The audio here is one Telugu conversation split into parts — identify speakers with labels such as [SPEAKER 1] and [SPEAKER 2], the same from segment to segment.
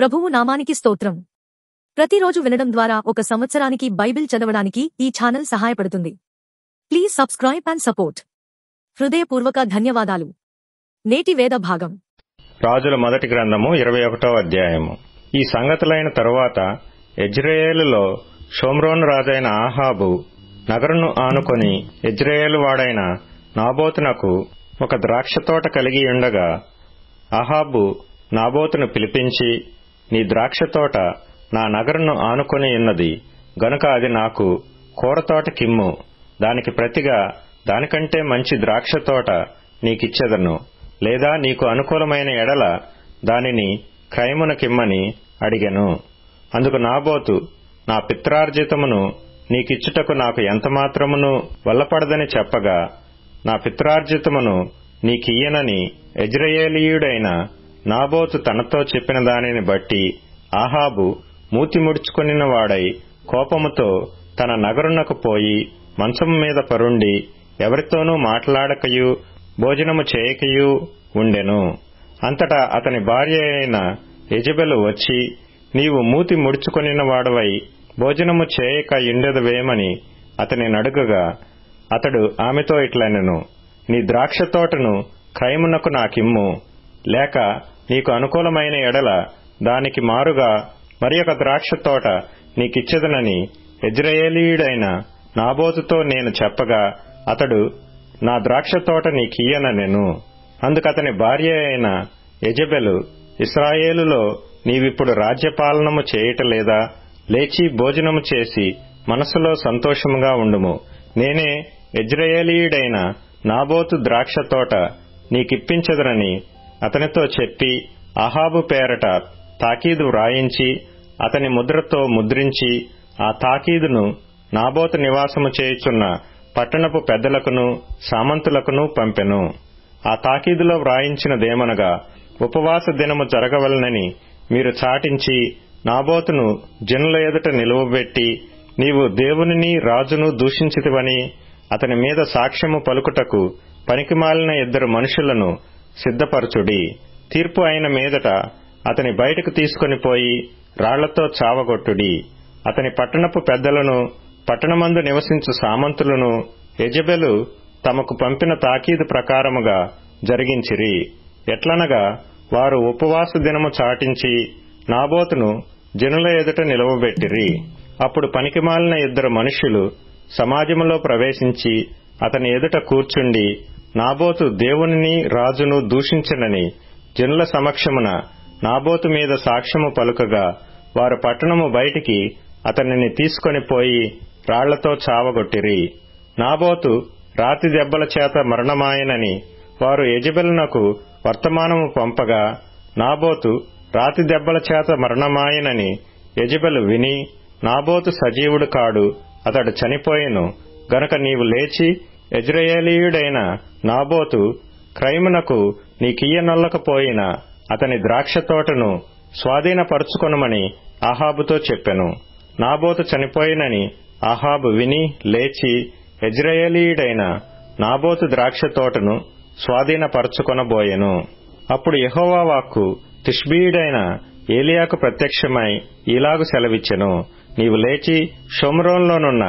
[SPEAKER 1] ప్రభువు నామానికి స్తోత్రం. ప్రతిరోజు వినడం ద్వారా ఒక సంవత్సరానికి బైబిల్ చదవడానికి ఈ ఛానల్ సహాయపడుతుంది. Please subscribe and support. హృదయపూర్వక ధన్యవాదాలు. నేటి వేద భాగం
[SPEAKER 2] రాజుల మొదటి గ్రంథము 21వ అధ్యాయము. ఈ సంగతులైన తరువాత యెజ్రెయేలులో షోమ్రోను రాజైన ఆహాబు నగరును ఆనుకొని యెజ్రెయేలు వాడైన నాబోతునకు ఒక ద్రాక్షతోట కలిగి ఉండగా, ఆహాబు నాబోతును పిలిపించి, నీ ద్రాక్షతోట నా నగరును ఆనుకొని ఉన్నది గనుక అది నాకు కూరతోట కిమ్ము, దానికి ప్రతిగా దానికంటే మంచి ద్రాక్షతోట నీకిచ్చెదను, లేదా నీకు అనుకూలమైన ఎడల దానిని క్రయమునకిమ్మని అడిగెను. అందుకు నాబోతు, నా పిత్రార్జితమును నీకిచ్చుటకు నాకు ఎంతమాత్రమును వల్లపడదని చెప్పగా, నా పిత్రార్జితమును నీకియ్యనని యెజ్రెయేలీయుడైన నాబోతు తనతో చెప్పిన దానిని బట్టి ఆహాబు మూతి ముడుచుకొనిన వాడై కోపముతో తన నగరునకు పోయి మంచము మీద పరుండి ఎవరితోనూ మాట్లాడకయు భోజనము చేయకయు ఉండెను. అంతటా అతని భార్య అయిన యెజెబెలు వచ్చి, నీవు మూతి ముడుచుకొనిన వాడవై భోజనము చేయక యుండెదవేమని అతని నడుగగా, అతడు ఆమెతో ఇట్లనెను, నీ ద్రాక్షతోటను క్రయమునకు నాకిమ్ము, లేక నీకు అనుకూలమైన ఎడల దానికి మారుగా మరి ఒక ద్రాక్షతోట నీకిచ్చెదనని యెజ్రెయేలీయుడైన నాబోతుతో నేను చెప్పగా, అతడు నా ద్రాక్షతోట నీకియ్యననెను. అందుకతని భార్య అయిన యెజెబెలు, ఇశ్రాయేలులో నీవిప్పుడు రాజ్యపాలనము చేయటలేదా? లేచి భోజనము చేసి మనస్సులో సంతోషముగా ఉండుము. నేనే యెజ్రెయేలీయుడైన నాబోతు ద్రాక్షతోట నీకిప్పించెదనని అతనితో చెప్పి, ఆహాబు పేరట తాకీదు వ్రాయించి అతని ముద్రతో ముద్రించి ఆ తాకీదును నాబోతు నివాసము చేయుచున్న పట్టణపు పెద్దలకును సామంతులకును పంపెను. ఆ తాకీదులో వ్రాయించినదేమనగా, ఉపవాస దినము జరగవలనని మీరు చాటించి నాబోతును జనుల ఎదుట నిలువబెట్టి, నీవు దేవునిని రాజును దూషించితివని అతని మీద సాక్ష్యము పలుకుటకు పనికిమాలిన 2 మనుషులను సిద్ధపరచుడి. తీర్పు అయిన మీదట అతని బయటకు తీసుకొని పోయి రాళ్లతో చావగొట్టుడి. అతని పట్టణపు పెద్దలను పట్టణమందు నివసించు సామంతులను యెజెబెలు తమకు పంపిన తాకీదు ప్రకారముగా జరిగించిరి. ఎట్లనగా, వారు ఉపవాస దినము చాటించి నాబోతును జనుల ఎదుట నిలవబెట్టిరి. అప్పుడు పనికిమాలిన 2 మనుష్యులు సమాజములో ప్రవేశించి అతని ఎదుట కూర్చుండి, నాబోతు దేవునిని రాజును దూషించెనని జనుల సమక్షమున నాబోతు మీద సాక్ష్యము పలుకగా, వారు పట్టణము బయటికి అతనిని తీసుకొని పోయి రాళ్లతో చావగొట్టిరి. నాబోతు రాతి దెబ్బల చేత మరణమాయనని వారు యెజెబెలునకు వర్తమానము పంపగా, నాబోతు రాతి దెబ్బల చేత మరణమాయనని యెజెబెలు విని, నాబోతు సజీవుడు కాడు, అతడు చనిపోయెను గనుక నీవు లేచి యెజ్రెయేలీయుడైన నాబోతు క్రయమునకు నీకియ్యనొల్లకపోయిన అతని ద్రాక్షతోటను స్వాధీనపరుచుకొనుమని ఆహాబుతో చెప్పెను. నాబోతు చనిపోయినని ఆహాబు విని లేచి యెజ్రెయేలీయుడైన నాబోతు ద్రాక్షతోటను స్వాధీనపరచుకొనబోయెను. అప్పుడు యెహోవా వాక్కు తిష్బీయుడైన ఏలియాకు ప్రత్యక్షమై ఇలాగు సెలవిచ్చెను, నీవు లేచి షోమ్రోనులోనున్న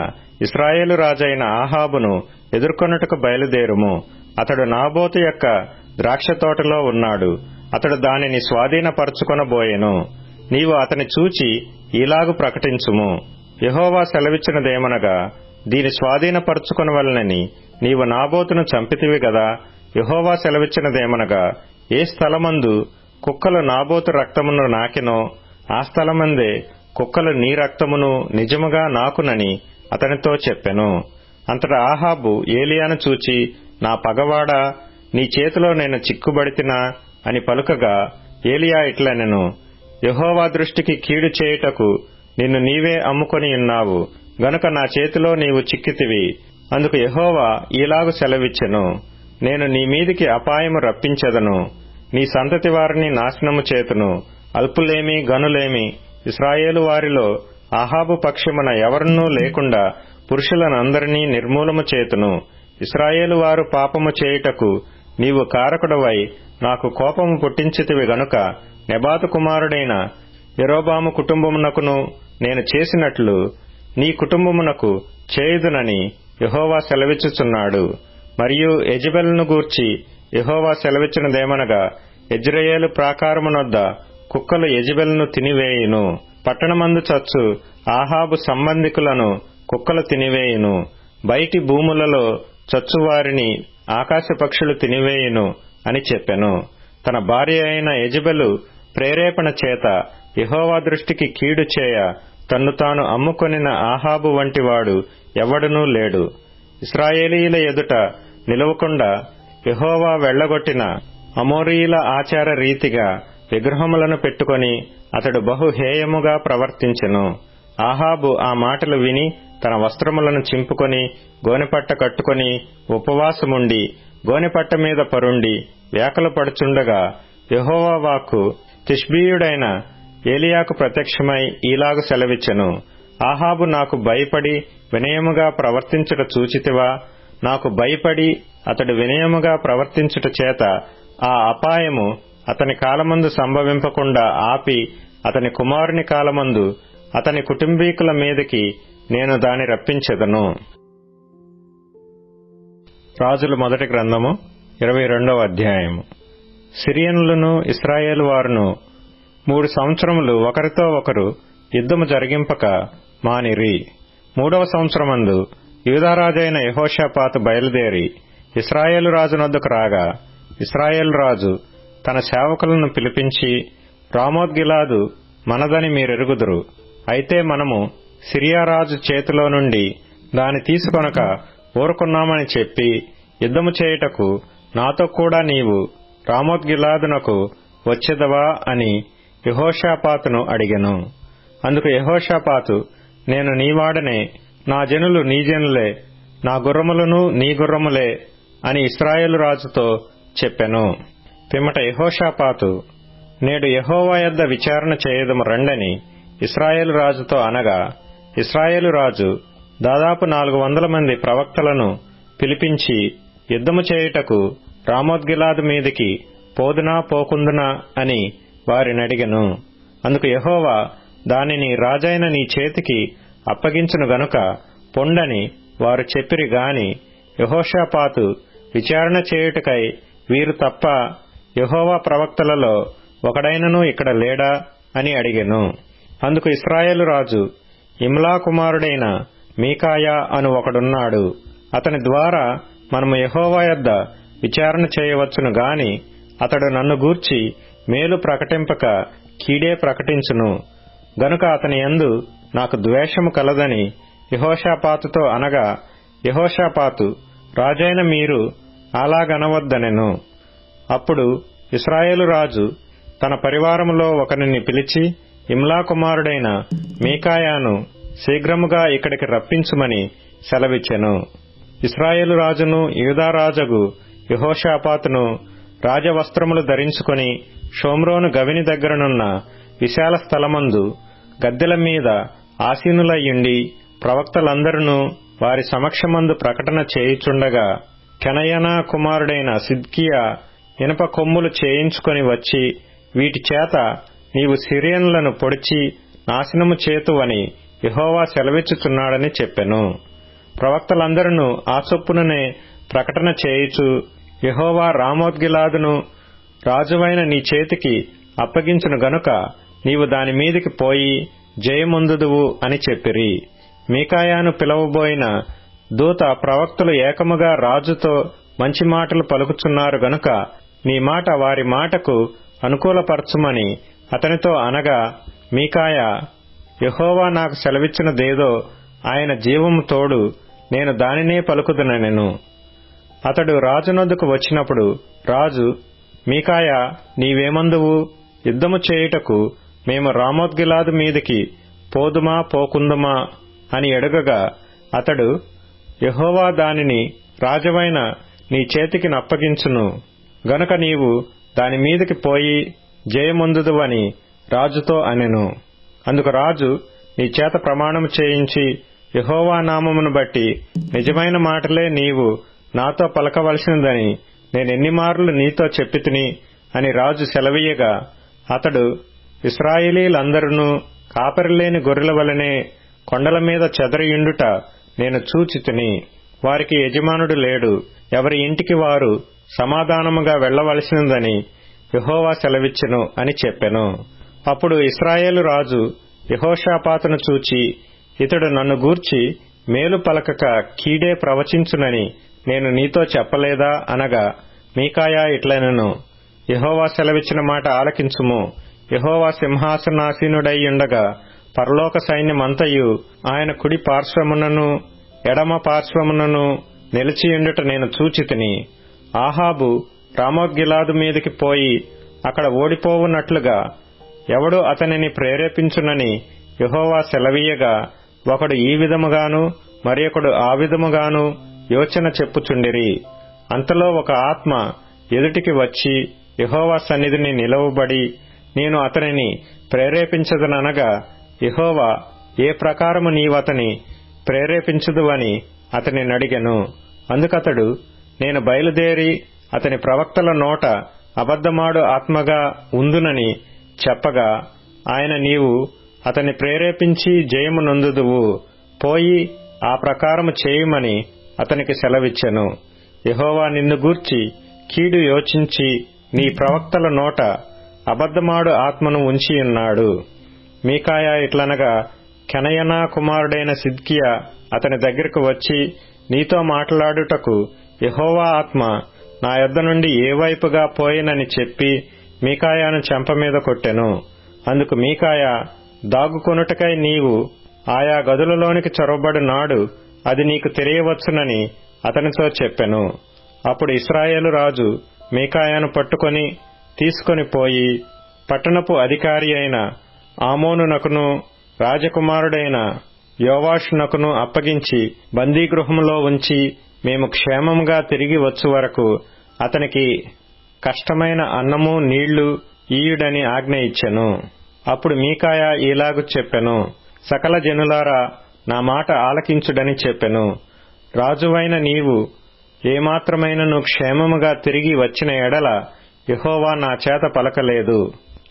[SPEAKER 2] ఇశ్రాయేలు రాజైన ఆహాబును ఎదుర్కొనుటకు బయలుదేరుము. అతడు నాబోతు యొక్క ద్రాక్షతోటలో ఉన్నాడు. అతడు దానిని స్వాధీనపరచుకొనబోయెను. నీవు అతని చూచి ఇలాగు ప్రకటించుము, యెహోవా సెలవిచ్చినదేమనగా, దీని స్వాధీనపరచుకొనవలనని నీవు నాబోతును చంపితివి గదా. యెహోవా సెలవిచ్చినదేమనగా, ఏ స్థలమందు కుక్కలు నాబోతు రక్తమును నాకెనో ఆ స్థలమందే కుక్కలు నీ రక్తమును నిజముగా నాకునని అతనితో చెప్పెను. అంతటా ఆహాబు ఏలియాను చూచి, నా పగవాడా, నీ చేతిలో నేను చిక్కుబడితినా అని పలుకగా, ఏలియా ఇట్లనెను, యెహోవా దృష్టికి కీడు చేయుటకు నిన్ను నీవే అమ్ముకొని ఉన్నావు గనుక నా చేతిలో నీవు చిక్కితివి. అందుకు యెహోవా ఈలాగు సెలవిచ్చెను, నేను నీ మీదికి అపాయము రప్పించెదను, నీ సంతతి వారిని నాశనము చేతును. అల్పులేమి గనులేమి ఇశ్రాయేలు వారిలో ఆహాబు పక్షమున ఎవరునూ లేకుండా పురుషులనందరినీ నిర్మూలము చేతును. ఇశ్రాయేలు వారు పాపము చేయుటకు నీవు కారకుడవై నాకు కోపము పుట్టించితివి గనుక నెబాతు కుమారుడైన యరొబాము కుటుంబమునకును నేను చేసినట్లు నీ కుటుంబమునకు చేయుదునని యెహోవా సెలవిచ్చుచున్నాడు. మరియు యెజెబెలును గూర్చి యెహోవా సెలవిచ్చినదేమనగా, యెజ్రెయేలు ప్రాకారమునొద్ద కుక్కలు యెజెబెలును తినివేయును, పట్టణమందు చచ్చు ఆహాబు సంబంధికులను కుక్కలు తినివేయును, బయటి భూములలో చచ్చువారిని ఆకాశ పక్షులు తినివేయును అని చెప్పెను. తన భార్య అయిన యెజెబెలు ప్రేరేపణ చేత యెహోవా దృష్టికి కీడు చేయ తన్ను తాను అమ్ముకొనిన ఆహాబు వంటివాడు ఎవడునూ లేడు. ఇశ్రాయేలీయుల ఎదుట నిలవకుండా యెహోవా వెళ్లగొట్టిన అమోరీయుల ఆచార రీతిగా విగ్రహములను పెట్టుకొని అతడు బహు హేయముగా ప్రవర్తించెను. ఆహాబు ఆ మాటలు విని తన వస్త్రములను చింపుకొని గోనెపట్ట కట్టుకొని ఉపవాసముండి గోనెపట్ట మీద పరుండి వేకలు పడుచుండగా యెహోవా వాక్కు తిష్బీయుడైన ఏలియాకు ప్రత్యక్షమై ఈలాగు సెలవిచ్చెను. ఆహాబు నాకు భయపడి వినయముగా ప్రవర్తించుట చూచితివా? నాకు భయపడి అతడు వినయముగా ప్రవర్తించుట చేత ఆ అపాయము అతని కాలమందు సంభవింపకుండా ఆపి అతని కుమారుని కాలమందు అతని కుటుంబీకుల మీదకి నేను దాని రప్పించెదను. రాజుల మొదటి గ్రంథము 22వ అధ్యాయము. సిరియనులను ఇశ్రాయేలు వారును 3 సంవత్సరములు ఒకరితో ఒకరు యుద్ధము జరిగింపక మానిరి. 3వ సంవత్సరమందు యూదారాజైన యెహోషాపాతు బయలుదేరి ఇశ్రాయేలు రాజునొద్దకు రాగా, ఇశ్రాయేలు రాజు తన సేవకులను పిలిపించి, రామోత్గిలాదు మనదని మీరెరుగుదురు. అయితే మనము సిరియారాజు చేతిలో నుండి దాని తీసుకొనక ఊరుకున్నామని చెప్పి యుద్ధము చేయుటకు నాతో కూడా నీవు రామోత్గిలాదునకు వచ్చెదవా అని యెహోషాపాతును అడిగెను. అందుకు యెహోషాపాతు, నేను నీవాడనే, నా జనులు నీ జనులే, నా గుర్రములను నీ గుర్రములే అని ఇశ్రాయేలు రాజుతో చెప్పెను. పిమ్మట యెహోషాపాతు, నేడు యెహోవా యొద్ద విచారణ చేయదము రండని ఇశ్రాయేలు రాజుతో అనగా, ఇశ్రాయేలు రాజు దాదాపు 400 మంది ప్రవక్తలను పిలిపించి యుద్ధము చేయుటకు రామోత్గిలాదు మీదికి పోదునా పోకుందునా అని వారినడిగెను. అందుకు యెహోవా, దానిని రాజైన నీ చేతికి అప్పగించును గనుక పొండని వారు చెప్పిరి గాని, యెహోషాపాతు విచారణ చేయుటకై వీరు తప్ప యెహోవా ప్రవక్తలలో ఒకడైనను ఇక్కడ లేడా అని అడిగెను. అందుకు ఇశ్రాయేలు రాజు, ఇమ్లా కుమారుడైన మీకాయా అను ఒకడున్నాడు, అతని ద్వారా మనము యెహోవా యొద్ద విచారణ చేయవచ్చును గాని అతడు నన్ను గూర్చి మేలు ప్రకటింపక కీడే ప్రకటించును గనుక అతని యందు నాకు ద్వేషము కలదని యెహోషాపాతుతో అనగా, యెహోషాపాతు, రాజైన మీరు అలాగనవద్దనెను. అప్పుడు ఇశ్రాయేలు రాజు తన పరివారములో ఒకరిని పిలిచి, ఇమ్లా కుమారుడైన మీకాయాను శీఘ్రముగా ఇక్కడికి రప్పించుమని సెలవిచ్చెను. ఇశ్రాయేలు రాజును యూదారాజగు యెహోషాపాతును రాజవస్త్రములు ధరించుకొని షోమ్రోను గవిని దగ్గరనున్న విశాల స్థలమందు గద్దెల మీద ఆసీనులయ్యుండి ప్రవక్తలందరూ వారి సమక్షమందు ప్రకటన చేయుచుండగా, కెనయనా కుమారుడైన సిద్కియా ఇనప కొమ్ములు చేయించుకొని వచ్చి, వీటి చేత నీవు సిరియనులను పొడిచి నాశనము చేతువని యెహోవా సెలవిచ్చుచున్నాడని చెప్పెను. ప్రవక్తలందరూ ఆ చొప్పుననే ప్రకటన చేయుచు, యెహోవా రామోత్గిలాదును రాజువైన నీ చేతికి అప్పగించును గనుక నీవు దాని మీదికి పోయి జయముందుదువు అని చెప్పిరి. మీకాయాను పిలవబోయిన దూత, ప్రవక్తలు ఏకముగా రాజుతో మంచి మాటలు పలుకుచున్నారు గనుక నీ మాట వారి మాటకు అనుకూలపరచుమని అతనితో అనగా, మీకాయా, యెహోవా నాకు సెలవిచ్చినదేదో ఆయన జీవము తోడు నేను దానినే పలుకుదునెను. అతడు రాజునొద్దకు వచ్చినప్పుడు రాజు, మీకాయా, నీవేమందువు? యుద్ధము చేయుటకు మేము రామోత్గిలాదు మీదికి పోదుమా పోకుందుమా అని అడుగగా, అతడు, యెహోవా దానిని రాజవైన నీ చేతికి నప్పగించును గనుక నీవు దాని మీదికి పోయి జయముందుదువని రాజుతో అనెను. అందుకు రాజు, నీ చేత ప్రమాణము చేయించి యెహోవా నామమును బట్టి నిజమైన మాటలే నీవు నాతో పలకవలసినదని నేనెన్నిమార్లు నీతో చెప్పితిని అని రాజు సెలవీయగా, అతడు, ఇశ్రాయేలీలందరూ కాపరిలేని గొర్రెల వలెనే కొండల మీద చెదరియుండుట నేను చూచితిని. వారికి యజమానుడు లేడు, ఎవరి ఇంటికి వారు సమాధానముగా వెళ్లవలసినదని యెహోవా సెలవిచ్చెను అని చెప్పెను. అప్పుడు ఇశ్రాయేలు రాజు యెహోషాపాతును చూచి, ఇతడు నన్ను గూర్చి మేలు పలకక కీడే ప్రవచించునని నేను నీతో చెప్పలేదా అనగా, మీకాయా ఇట్లనెను, యెహోవా సెలవిచ్చిన మాట ఆలకించుము. యెహోవా సింహాసనాసీనుడైయుండగా పరలోక సైన్యమంతయు ఆయన కుడి పార్శ్వమునను ఎడమ పార్శ్వమునను నిలిచియుండుట నేను చూచితిని. ఆహాబు రామోత్గిలాదు మీదికి పోయి అక్కడ ఓడిపోవునట్లుగా ఎవడు అతనిని ప్రేరేపించునని యెహోవా సెలవీయగా, ఒకడు ఈ విధముగాను మరియొకడు ఆ విధముగాను యోచన చెప్పుచుండిరి. అంతలో ఒక ఆత్మ ఎదుటికి వచ్చి యెహోవా సన్నిధిని నిలవబడి, నేను అతనిని ప్రేరేపించదనగా, యెహోవా, ఏ ప్రకారము నీవతని ప్రేరేపించుదువని అతని నడిగెను. అందుకతడు, నేను బయలుదేరి అతని ప్రవక్తల నోట అబద్ధమాడు ఆత్మగా ఉందునని చెప్పగా, ఆయన, నీవు అతని ప్రేరేపించి జయము నొందుదువు, పోయి ఆ ప్రకారము చేయుమని అతనికి సెలవిచ్చెను. యెహోవా నిన్ను గూర్చి కీడు యోచించి నీ ప్రవక్తల నోట అబద్ధమాడు ఆత్మను ఉంచియున్నాడు. మీకాయా ఇట్లనగా, కెనయనా కుమారుడైన సిద్కియా అతని దగ్గరకు వచ్చి, నీతో మాట్లాడుటకు యెహోవా ఆత్మ నా యొద్ద నుండి ఏ వైపుగా పోయినని చెప్పి మీకాయాను చెంపమీద కొట్టెను. అందుకు మీకాయా, దాగుకొనుటకై నీవు ఆయా గదులలోనికి చొరబడు నాడు అది నీకు తెలియవచ్చునని అతనితో చెప్పెను. అప్పుడు ఇశ్రాయేలు రాజు మీకాయాను పట్టుకొని తీసుకొని పోయి పట్టణపు అధికారి అయిన ఆమోనునకును రాజకుమారుడైన యోవాషునకును అప్పగించి బందీగృహంలో ఉంచి, మేము క్షేమముగా తిరిగి వచ్చు వరకు అతనికి కష్టమైన అన్నము నీళ్లు ఈయుడని ఆజ్ఞ ఇచ్చెను. అప్పుడు మీకాయా ఇలాగు చెప్పెను, సకల జనులారా నా మాట ఆలకించుడని చెప్పెను. రాజువైన నీవు ఏమాత్రమైనను క్షేమముగా తిరిగి వచ్చిన ఎడల యెహోవా నా చేత పలకలేదు.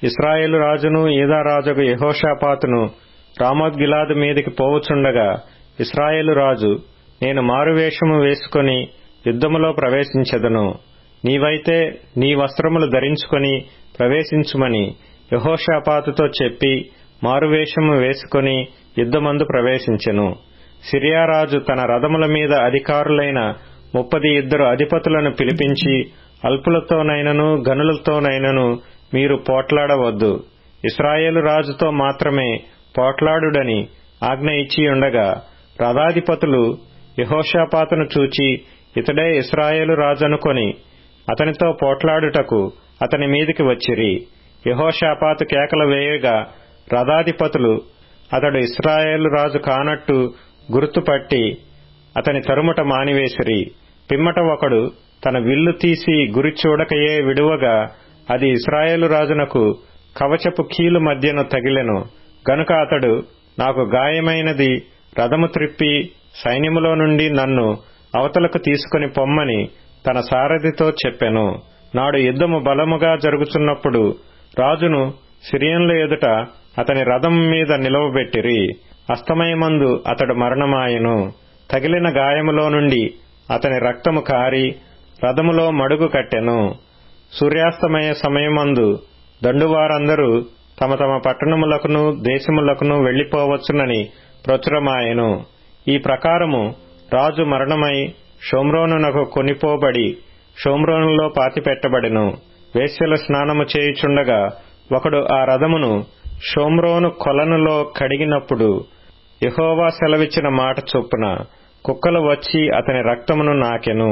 [SPEAKER 2] ఇశ్రాయేలు రాజును యూదారాజుకు యెహోషాపాతును రామోత్గిలాదు మీదికి పోవుచుండగా ఇశ్రాయేలు రాజు, నేను మారువేషము వేసుకుని యుద్ధములో ప్రవేశించెదను, నీవైతే నీ వస్త్రములు ధరించుకొని ప్రవేశించుమని యెహోషాపాతుతో చెప్పి మారువేషము వేసుకుని యుద్ధమందు ప్రవేశించెను. సిరియారాజు తన రథముల మీద అధికారులైన 32 అధిపతులను పిలిపించి, అల్పులతోనైనను గనులతోనైనను మీరు పోట్లాడవద్దు, ఇశ్రాయేలు రాజుతో మాత్రమే పోట్లాడుడని ఆజ్ఞ ఇచ్చియుండగా, రథాధిపతులు యెహోషాపాతును చూచి ఇతడే ఇశ్రాయేలు రాజనుకొని అతనితో పోట్లాడుటకు అతని మీదికి వచ్చిరి. యెహోషాపాతు కేకలు వేయగా రథాధిపతులు అతడు ఇశ్రాయేలు రాజు కానట్టు గుర్తుపట్టి అతని తరుముట మానివేసిరి. పిమ్మట ఒకడు తన విల్లు తీసి గురి చూడకయే విడువగా అది ఇశ్రాయేలు రాజునకు కవచపు కీలు మధ్యను తగిలెను. గనుక అతడు, నాకు గాయమైనది, రథము త్రిప్పి సైన్యములో నుండి నన్ను అవతలకు తీసుకుని పొమ్మని తన సారథితో చెప్పెను. నాడు యుద్ధము బలముగా జరుగుతున్నప్పుడు రాజును సిరియన్ల ఎదుట అతని రథం మీద నిలవబెట్టిరి. అస్తమయమందు అతడు మరణమాయెను. తగిలిన గాయములో నుండి అతని రక్తము కారి రథములో మడుగు కట్టెను. సూర్యాస్తమయ సమయమందు దండువారందరూ తమ తమ పట్టణములకును దేశములకును వెళ్లిపోవచ్చునని ప్రచురమాయెను. ఈ ప్రకారము రాజు మరణమై షోమ్రోనునకు కొనిపోబడి షోమ్రోనులో పాతిపెట్టబడెను. వేశ్యల స్నానము చేయుచుండగా ఒకడు ఆ రథమును షోమ్రోను కొలనులో కడిగినప్పుడు యెహోవా సెలవిచ్చిన మాట చొప్పున కుక్కలు వచ్చి అతని రక్తమును నాకెను.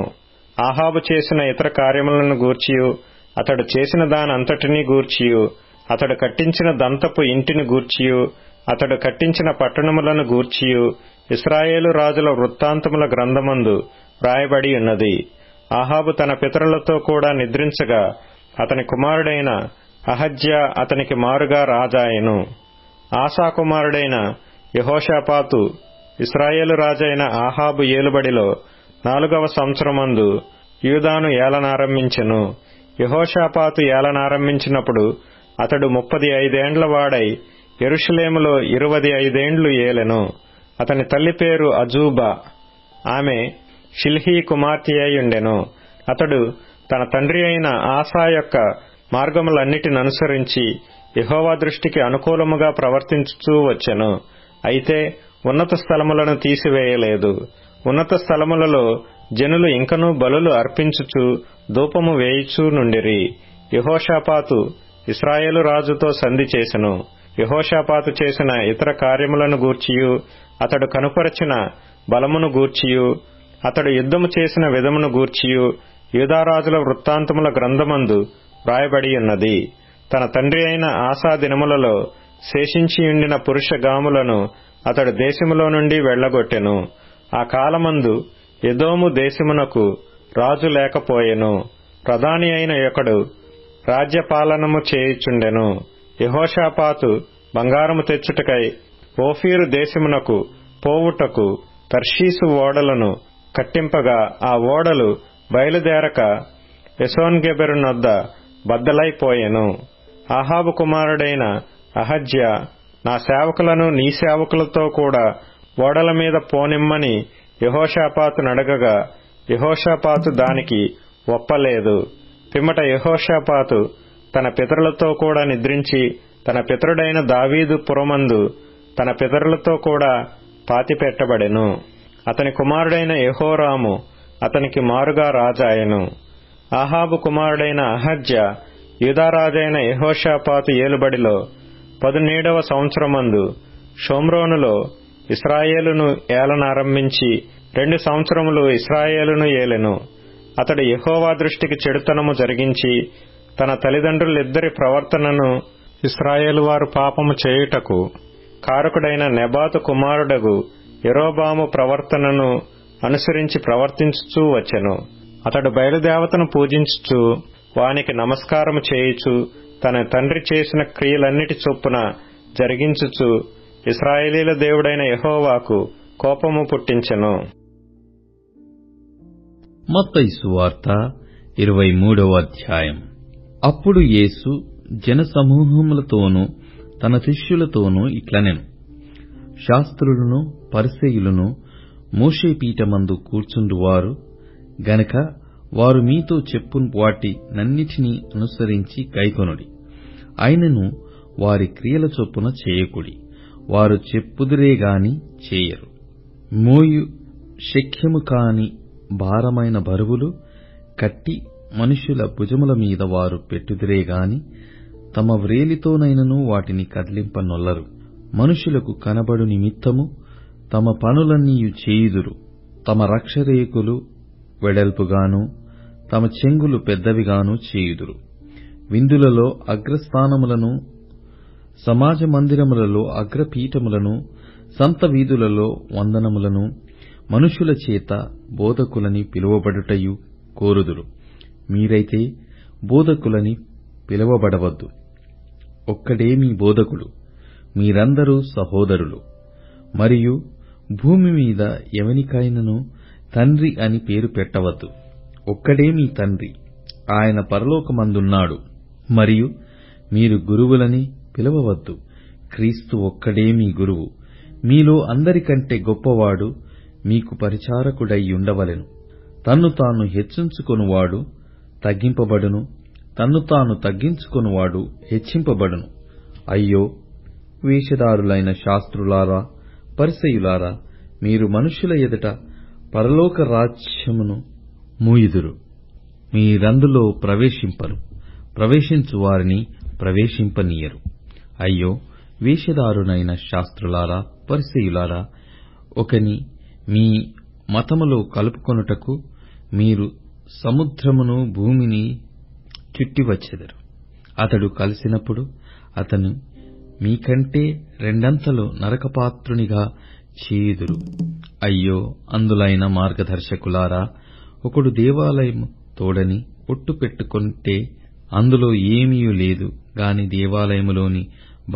[SPEAKER 2] ఆహాబు చేసిన ఇతర కార్యములను గూర్చియు అతడు చేసిన దానంతటినీ గూర్చియు అతడు కట్టించిన దంతపు ఇంటిని గూర్చియు అతడు కట్టించిన పట్టణములను గూర్చియు ఇశ్రాయేలు రాజుల వృత్తాంతముల గ్రంథమందు వ్రాయబడి ఉన్నది. ఆహాబు తన పితరులతో కూడా నిద్రించగా అతని కుమారుడైన అహజ్యా అతనికి మారుగా రాజాయెను. ఆసా కుమారుడైన యెహోషాపాతు ఇశ్రాయేలు రాజైన ఆహాబు ఏలుబడిలో 4వ సంవత్సరమందు యూదాను ఏలనారంభించెను. యెహోషాపాతు ఏలనారంభించినప్పుడు అతడు 35 వాడై యెరూషలేములో 25 ఏలెను. అతని తల్లి పేరు అజూబా. ఆమె షిల్హీ కుమార్తె అయ్యుండెను. అతడు తన తండ్రి అయిన ఆసా యొక్క మార్గములన్నిటిననుసరించి యెహోవా దృష్టికి అనుకూలముగా ప్రవర్తించుచూ వచ్చెను. అయితే ఉన్నత స్థలములను తీసివేయలేదు. ఉన్నత స్థలములలో జనులు ఇంకనూ బలులు అర్పించుచు ధూపము వేయుచూ నుండిరి. యెహోషాపాతు ఇశ్రాయేలు రాజుతో సంధి చేసెను. యెహోషాపాతు చేసిన ఇతర కార్యములను గూర్చియు, అతడు కనుపరచిన బలమును గూర్చియు, అతడు యుద్ధము చేసిన విధమును గూర్చియు యూదారాజుల వృత్తాంతముల గ్రంథమందు వ్రాయబడియున్నది. తన తండ్రి అయిన ఆసా దినములలో శేషించియుండిన పురుషగాములను అతడు దేశములో నుండి వెళ్లగొట్టెను. ఆ కాలమందు ఎదోము దేశమునకు రాజు లేకపోయెను. ప్రధాని అయిన ఒకడు రాజ్యపాలనము చేయుచుండెను. యెహోషాపాతు బంగారము తెచ్చుటకై ఓఫీరు దేశమునకు పోవుటకు తర్షీసు ఓడలను కట్టింపగా ఆ ఓడలు బయలుదేరక ఎసోన్గెబెరునొద్ద బద్దలైపోయెను. ఆహాబు కుమారుడైన అహజ్యా, నా సేవకులను నీ సేవకులతో కూడా ఓడల మీద పోనిమ్మని యెహోషాపాతు నడగగా యెహోషాపాతు దానికి ఒప్పలేదు. పిమ్మట యెహోషాపాతు తన పితరులతో కూడా నిద్రించి తన పితరుడైన దావీదు పురమందు తన పితరులతో కూడా పాతిపెట్టబడెను. అతని కుమారుడైన యెహోరాము అతనికి మారుగా రాజాయెను. ఆహాబు కుమారుడైన అహజ్యా యూదారాజైన యెహోషాపాతు ఏలుబడిలో 17వ సంవత్సరమందు షోమ్రోనులో ఇశ్రాయేలును ఏలనారంభించి 2 సంవత్సరములు ఇశ్రాయేలును ఏలెను. అతడు యెహోవా దృష్టికి చెడుతనము జరిగించి తన తల్లిదండ్రులిద్దరి ప్రవర్తనను ఇశ్రాయేలు వారు పాపము చేయుటకు కారకుడైన నెబాతు కుమారుడగు యెరోబాము ప్రవర్తనను అనుసరించి ప్రవర్తించుచూ వచ్చెను. అతడు బయలుదేవతను పూజించుచు వానికి నమస్కారము చేయుచు తన తండ్రి చేసిన క్రియలన్నిటి చొప్పున జరిగించుచు ఇశ్రాయేలీల దేవుడైన యెహోవాకు కోపము పుట్టించెను.
[SPEAKER 3] మత్తయి సువార్త 23వ అధ్యాయం. అప్పుడు యేసు జనసమూహములతోనూ తన శిష్యులతోనూ ఇట్లనెను: శాస్త్రులను పరిసయ్యులను మోషే పీఠమందు కూర్చుండువారు గనక వారు మీతో చెప్పును వాటినన్నిటినీ అనుసరించి గైకొనుడి. అయినను వారి క్రియల చొప్పున చేయకుడి. వారు చెప్పుదురేగాని చేయరు. మోయు శక్యము కాని భారమైన బరువులు కట్టి మనుష్యుల భుజముల మీద వారు పెట్టుదురేగాని తమ వ్రేలితోనైనను వాటిని కదిలింపనొల్లరు. మనుషులకు కనబడు నిమిత్తము తమ పనులన్నీయు చేయుదురు. తమ రక్షరేకులు వెడల్పుగాను తమ చెంగులు పెద్దవిగాను చేయుదురు. విందులలో అగ్రస్థానములను, సమాజ మందిరములలో అగ్రపీఠములను, సంత వీధులలో వందనములను, మనుషుల చేత బోధకులని పిలువబడుటయు కోరుదురు. మీరైతే బోధకులని పిలువబడవద్దు. ఒక్కడే మీ బోధకుడు. మీరందరూ సహోదరులు. మరియు భూమి మీద ఎవనికైనను తండ్రి అని పేరు పెట్టవద్దు. ఒక్కడే మీ తండ్రి, ఆయన పరలోకమందున్నాడు. మరియు మీరు గురువులని పిలవవద్దు. క్రీస్తు ఒక్కడే మీ గురువు. మీలో అందరికంటే గొప్పవాడు మీకు పరిచారకుడయ్యుండవలెను. తన్ను తాను హెచ్చించుకొనువాడు తగ్గింపబడును, తన్ను తాను తగ్గించుకొనువాడు హెచ్చింపబడును. అయ్యో, వేషధారులైన శాస్త్రులారా, పరిసయ్యులారా, మీరు మనుష్యుల ఎదుట పరలోక రాజ్యమును మూయుదురు. మీరందులో ప్రవేశింపరు, ప్రవేశించు వారిని ప్రవేశింపనీయరు. అయ్యో, వేషధారులైన శాస్త్రులారా, పరిసయ్యులారా, ఒకని మీ మతములో కలుపుకొనుటకు మీరు సముద్రమును భూమిని చుట్టివచ్చెదరు. అతడు కలిసినప్పుడు అతను మీకంటే రెండంతలు నరకపాత్రునిగా చేయుదురు. అయ్యో, అందులైన మార్గదర్శకులారా, ఒకడు దేవాలయము తోడని ఒట్టు పెట్టుకొంటే అందులో ఏమీయూ లేదు గాని దేవాలయములోని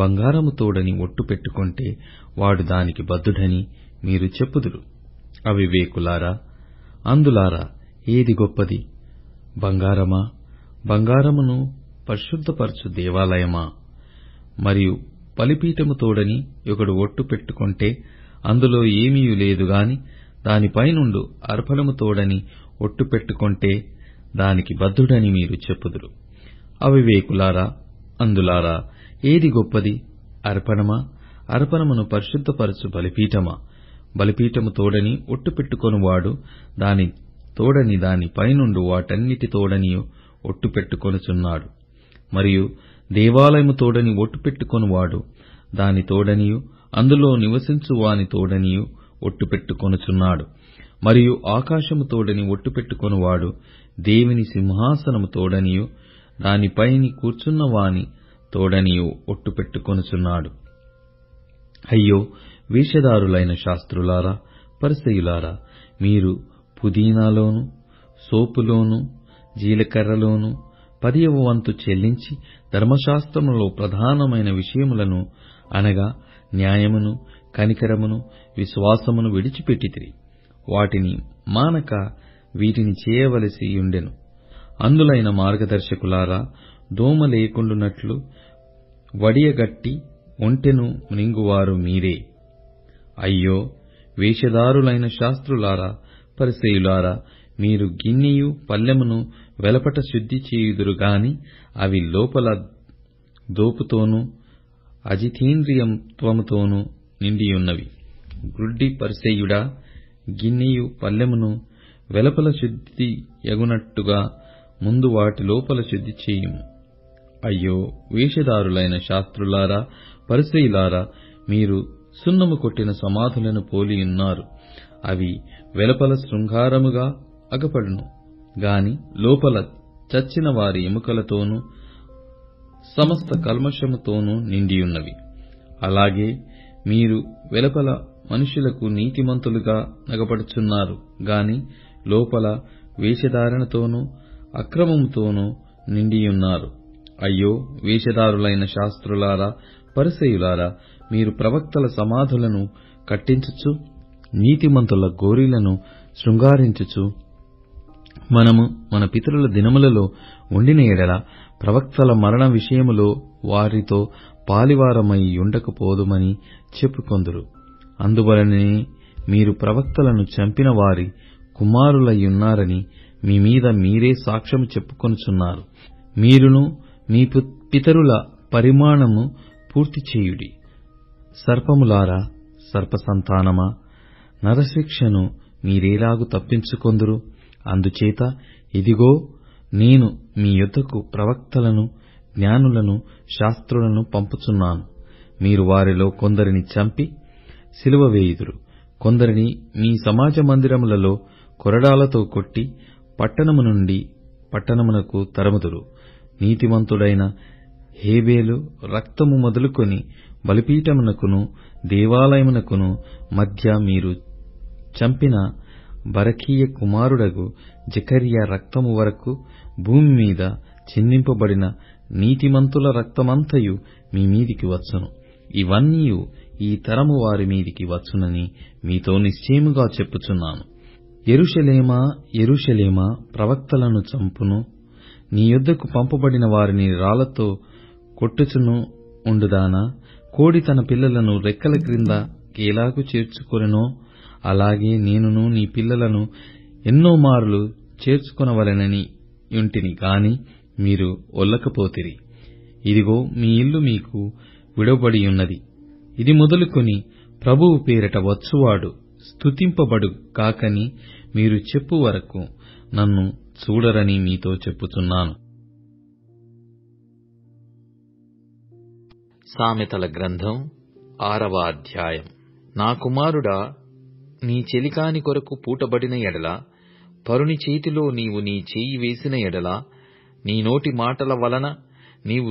[SPEAKER 3] బంగారము తోడని ఒట్టు పెట్టుకొంటే వాడు దానికి బద్ధుడని మీరు చెప్పుదురు. అవివేకులారా, అందులారా, ఏది గొప్పది? బంగారమా? బంగారమును పరిశుద్ధపరచు దేవాలయమా? మరియు బలిపీఠము తోడని ఒకడు ఒట్టు పెట్టుకొంటే అందులో ఏమీయూ లేదు గాని దానిపైనుండు అర్పణము తోడని ఒట్టు పెట్టుకొంటే దానికి బద్ధుడని మీరు చెప్పుదురు. అవివేకులారా, అందులారా, ఏది గొప్పది? అర్పణమా? అర్పణమును పరిశుద్ధపరచు బలిపీఠమా? బలిపీఠము తోడని ఒట్టు పెట్టుకొనువాడు దాని తోడని దాని పైనుండు వాటన్నిటి తోడనియు ఒట్టు పెట్టుకొనుచున్నాడు. మరియు దేవాలయము తోడని ఒట్టు పెట్టుకొనువాడు దాని తోడనియు అందులో నివసించు వాని తోడనియు ఒట్టు పెట్టుకొనుచున్నాడు. మరియు ఆకాశము తోడని ఒట్టు పెట్టుకొనువాడు దేవుని సింహాసనము తోడనియు దానిపైని కూర్చున్న వాని తోడనియు ఒట్టు పెట్టుకొనుచున్నాడు. అయ్యో, వేషధారులైన శాస్త్రులారా, పరిసయ్యులారా, మీరు పుదీనాలోను సోపులోను జీలకర్రలోను 10వ వంతు చెల్లించి ధర్మశాస్త్రములో ప్రధానమైన విషయములను అనగా న్యాయమును, కనికరమును, విశ్వాసమును విడిచిపెట్టితిరి. వాటిని మానక వీటిని చేయవలసి ఉండెను. అందులైన మార్గదర్శకులారా, దోమ లేకుండునట్లు వడియగట్టి ఒంటెను మృంగువారు మీరే. అయ్యో, వేషధారులైన శాస్త్రులారా, పరిసయ్యులారా, మీరు గిన్నెయు పల్లెమును వెలపట శుద్ధి చేయుదురు గాని అవి లోపల దోపుతోనూ అజితేంద్రియత్వముతోనూ నిండియున్నవి. గ్రుడ్డి పరిసయ్యుడా, గిన్నెయు పల్లెమును వెలుపల శుద్ధి యగునట్టుగా ముందు వాటి లోపల శుద్ధి చేయుము. అయ్యో, వేషధారులైన శాస్త్రులారా, పరిసయ్యులారా, మీరు సున్నము కొట్టిన సమాధులను పోలియున్నారు. అవి వెలుపల శృంగారముగా అగపడును గాని లోపల చచ్చిన వారి ఎముకలతోనూ సమస్త కల్మషముతోనూ నిండియున్నవి. అలాగే మీరు వెలుపల మనుషులకు నీతిమంతులుగా నగపడుచున్నారు గాని లోపల వేషధారణతోనూ అక్రమముతోనూ నిండియున్నారు. అయ్యో, వేషధారులైన శాస్త్రులారా, పరిసయ్యులారా, మీరు ప్రవక్తల సమాధులను కట్టించుచు నీతిమంతుల గోరీలను శృంగారించుచు మనము మన పితరుల దినములలో ఉండిన ఎడల ప్రవక్తల మరణ విషయములో వారితో పాలివారమై ఉండకపోదుమని చెప్పుకొందురు. అందువలనే మీరు ప్రవక్తలను చంపిన వారి కుమారులయ్యున్నారని మీ మీద మీరే సాక్ష్యము చెప్పుకొనుచున్నారు. మీరును మీ పితరుల పరిమాణము పూర్తి చేయుడి. సర్పములారా, సర్పసంతానమా, నరశిక్షను మీరేలాగు తప్పించుకొందురు? అందుచేత ఇదిగో, నేను మీ యొద్దకు ప్రవక్తలను, జ్ఞానులను, శాస్త్రులను పంపుచున్నాను. మీరు వారిలో కొందరిని చంపి సిలువ వేయుదురు, కొందరిని మీ సమాజ మందిరములలో కొరడాలతో కొట్టి పట్టణము నుండి పట్టణమునకు తరముదురు. నీతిమంతుడైన హేబేలు రక్తము మొదలుకొని బలిపీఠమునకును దేవాలయమునకును మధ్య మీరు చంపిన బరకీయ కుమారుడగు జకర్యా రక్తము వరకు భూమి మీద చిందింపబడిన నీతిమంతుల రక్తమంతయు మీ మీదికి వచ్చును. ఇవన్నీయు ఈ తరము వారి మీదికి వచ్చునని మీతో నిశ్చయముగా చెప్పుచున్నాను. యెరూషలేమా, యెరూషలేమా, ప్రవక్తలను చంపును, నీ యొద్దకు పంపబడిన వారిని రాళ్లతో కొట్టుచును ఉండుదానా? కోడి తన పిల్లలను రెక్కల క్రింద ఎలాగు చేర్చుకొనెనో అలాగే నేనును నీ పిల్లలను ఎన్నో మారులు చేర్చుకొనవలెనని యుంటిని గాని మీరు ఒల్లకపోతిరి. ఇదిగో, మీ ఇల్లు మీకు విడవబడియున్నది. ఇది మొదలుకొని ప్రభువు పేరట వచ్చువాడు స్తుతింపబడు కాకని మీరు చెప్పు వరకు నన్ను చూడరని మీతో చెప్పుచున్నాను.
[SPEAKER 4] సామెతల గ్రంథం 6వ అధ్యాయం. నా కుమారుడా, నీ చెలికాని కొరకు పూటబడిన ఎడల, పరుని చేతిలో నీవు నీ చేయి వేసిన ఎడల, నీ నోటి మాటల వలన నీవు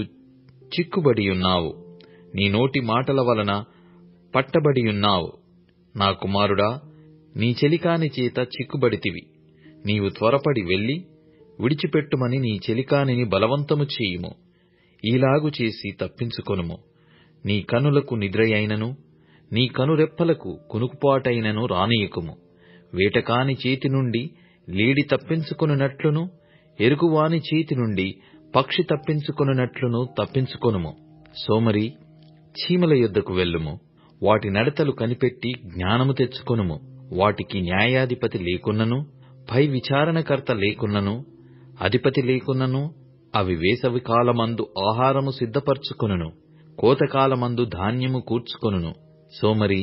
[SPEAKER 4] చిక్కుబడియున్నావు, నీ నోటి మాటల వలన పట్టబడియున్నావు. నా కుమారుడా, నీ చెలికాని చేత చిక్కుబడితివి. నీవు త్వరపడి వెళ్లి విడిచిపెట్టుమని నీ చెలికానిని బలవంతము చేయుము. ఈలాగు చేసి తప్పించుకొనుము. నీ కనులకు నిద్రయైనను నీ కనురెప్పలకు కునుకుపాటైనను రానియకుము. వేటకాని చేతి నుండి లేడి తప్పించుకొనున్నట్లును, ఎరుగువాని చేతి నుండి పక్షి తప్పించుకొనున్నట్లును తప్పించుకొనుము. సోమరి, చీమల యొద్దకు వెళ్ళుము. వాటి నడతలు కనిపెట్టి జ్ఞానము తెచ్చుకొనుము. వాటికి న్యాయాధిపతి లేకున్నను, పై విచారణకర్త లేకున్నను, అధిపతి లేకున్నను, అవి వేసవి కాలమందు ఆహారము సిద్ధపరచుకొనును, కోతకాలమందు ధాన్యము కూర్చుకొనును. సోమరి,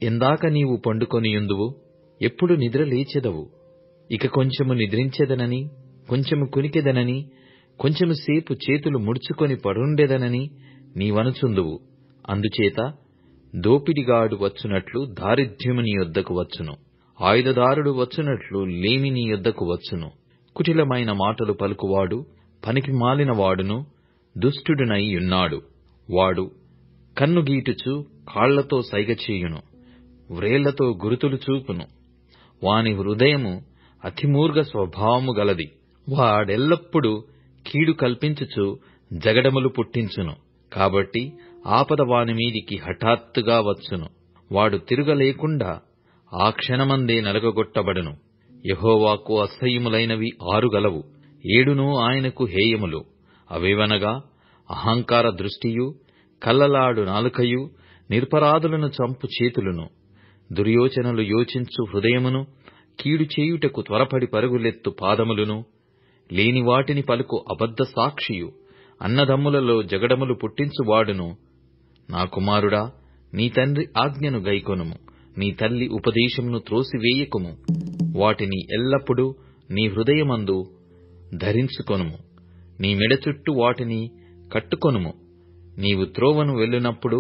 [SPEAKER 4] ఎందాక నీవు పండుకొనియుందువు? ఎప్పుడు నిద్ర లేచెదవు? ఇక కొంచెము నిద్రించెదనని, కొంచెము కునికెదనని, కొంచెము సేపు చేతులు ముడుచుకొని పడుండెదనని నీవనుచుందువు. అందుచేత దోపిడిగాడు వచ్చునట్లు దారిద్ర్యము నీ యొద్దకు వచ్చును. ఆయుధదారుడు వచ్చునట్లు లేమి నీ యొద్దకు వచ్చును. కుటిలమైన మాటలు పలుకువాడు పనికి మాలినవాడును దుష్టుడునై యున్నాడు. వాడు కన్నుగీటుచు కాళ్లతో సైగచేయును, వ్రేళ్లతో గురుతులు చూపును. వాని హృదయము అతిమూర్ఘ స్వభావము గలది. వాడెల్లప్పుడూ కీడు కల్పించుచు జగడములు పుట్టించును. కాబట్టి ఆపద వాని మీదికి హఠాత్తుగా వచ్చును. వాడు తిరుగలేకుండా ఆ క్షణమందే నలగగొట్టబడును. యెహోవాకు అసహ్యములైనవి 6 గలవు, 7 ఆయనకు హేయములు. అవేవనగా అహంకార దృష్టియు, కల్లలాడు నాలుకయు, నిరపరాధులను చంపు చేతులును, దుర్యోచనలు యోచించు హృదయమును, కీడు చేయుటకు త్వరపడి పరుగులెత్తు పాదములును, లేని వాటిని పలుకు అబద్ధ సాక్షియు, అన్నదమ్ములలో జగడములు పుట్టించువాడును. నా కుమారుడా, నీ తండ్రి ఆజ్ఞను గైకొనుము, నీ తల్లి ఉపదేశమును త్రోసివేయకుము. వాటిని ఎల్లప్పుడూ నీ హృదయమందు ధరించుకొనుము, నీ మెడ చుట్టూ వాటిని కట్టుకొనుము. నీవు త్రోవను వెళ్ళునప్పుడు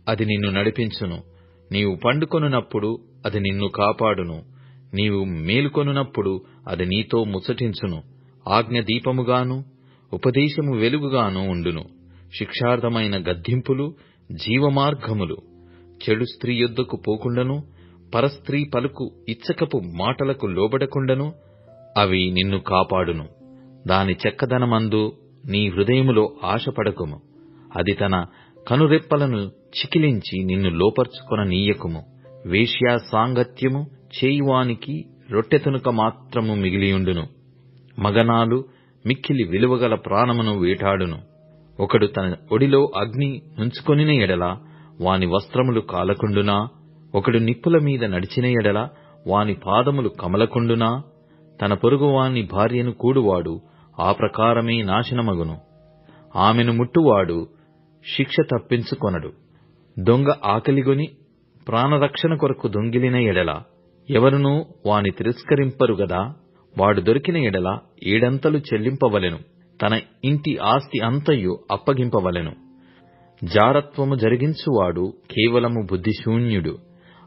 [SPEAKER 4] అది నిన్ను నడిపించును, నీవు పండుకొనున్నప్పుడు అది నిన్ను కాపాడును, నీవు మేలుకొనున్నప్పుడు అది నీతో ముచ్చటించును. ఆజ్ఞ దీపముగాను ఉపదేశము వెలుగుగాను ఉండును. శిక్షార్థమైన గద్దింపులు జీవమార్గములు. చెడు స్త్రీ యొద్దకు పోకుండను, పరస్త్రీ పలుకు ఇచ్చకపు మాటలకు లోబడకుండను అవి నిన్ను కాపాడును. దాని చెక్కదనమందు నీ హృదయములో ఆశపడకుము. అది తన కనురెప్పలను చికిలించి నిన్ను లోపర్చుకొన నీయకుము. వేశ్యా సాంగత్యము చేయువానికి రొట్టె తునుక మాత్రము మిగిలియుండును. మగనాలు మిక్కిలి విలువగల ప్రాణమును వేటాడును. ఒకడు తన ఒడిలో అగ్ని నుంచుకొనిన ఎడల వాని వస్త్రములు కాలకుండునా? ఒకడు నిప్పుల మీద నడిచిన ఎడల వాని పాదములు కమలకుండునా? తన పొరుగువాని భార్యను కూడువాడు ఆ ప్రకారమే నాశనమగును. ఆమెను ముట్టువాడు శిక్ష తప్పించుకొనడు. దొంగ ఆకలిగొని ప్రాణరక్షణ కొరకు దొంగిలిన ఎడల ఎవరునూ వాని తిరస్కరింపరు గదా. వాడు దొరికిన ఎడల 7 చెల్లింపవలెను, తన ఇంటి ఆస్తి అంతయు అప్పగింపవలెను. జారత్వము జరిగించువాడు కేవలము బుద్ధిశూన్యుడు.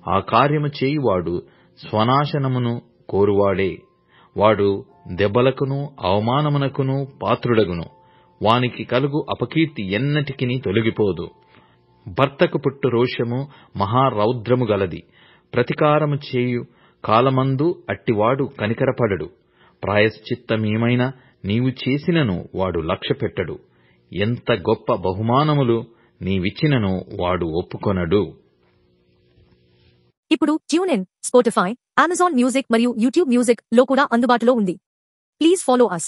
[SPEAKER 4] ఆ కార్యము చేయువాడు స్వనాశనమును కోరువాడే. వాడు దెబ్బలకును అవమానమునకును పాత్రుడగును. వానికి కలుగు అపకీర్తి ఎన్నటికిని తొలగిపోదు. భర్తకు పుట్టు రోషము మహారౌద్రము గలది. ప్రతికారము చేయు కాలమందు అట్టివాడు కనికరపడడు. ప్రాయశ్చిత్తమేమైనా నీవు చేసినను వాడు లక్ష్యపెట్టడు. ఎంత గొప్ప బహుమానములు నీవిచ్చినను వాడు ఒప్పుకొనడు.
[SPEAKER 1] ఇప్పుడు tune in, Spotify, Amazon music మరియు యూట్యూబ్ మ్యూజిక్ లో కూడా అందుబాటులో ఉంది. Please follow us.